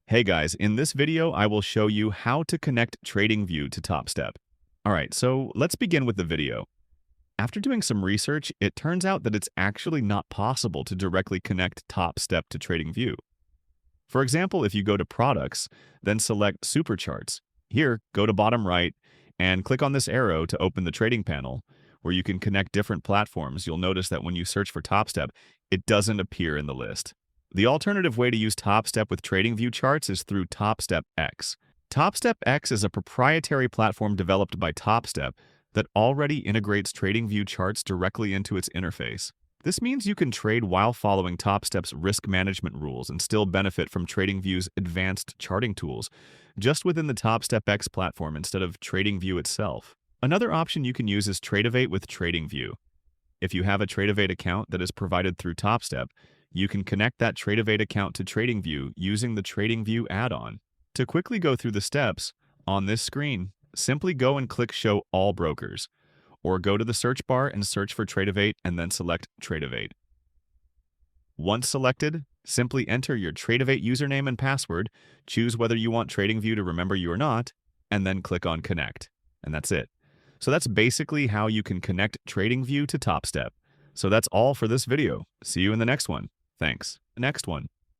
Hey guys, in this video, I will show you how to connect TradingView to TopStep. All right, so let's begin with the video. After doing some research, it turns out that it's actually not possible to directly connect TopStep to TradingView. For example, if you go to Products, then select Supercharts. Here, go to bottom right and click on this arrow to open the trading panel, where you can connect different platforms. You'll notice that when you search for TopStep, it doesn't appear in the list. The alternative way to use TopStep with TradingView charts is through TopStep X. TopStep X is a proprietary platform developed by TopStep that already integrates TradingView charts directly into its interface. This means you can trade while following TopStep's risk management rules and still benefit from TradingView's advanced charting tools, just within the TopStep X platform instead of TradingView itself. Another option you can use is Tradevate with TradingView. If you have a Tradevate account that is provided through TopStep, you can connect that Tradevate account to TradingView using the TradingView add-on. To quickly go through the steps, on this screen, simply go and click Show All Brokers, or go to the search bar and search for Tradevate and then select Tradevate. Once selected, simply enter your Tradevate username and password, choose whether you want TradingView to remember you or not, and then click on Connect. And that's it. So that's basically how you can connect TradingView to TopStep. So that's all for this video. See you in the next one. Thanks. Next one.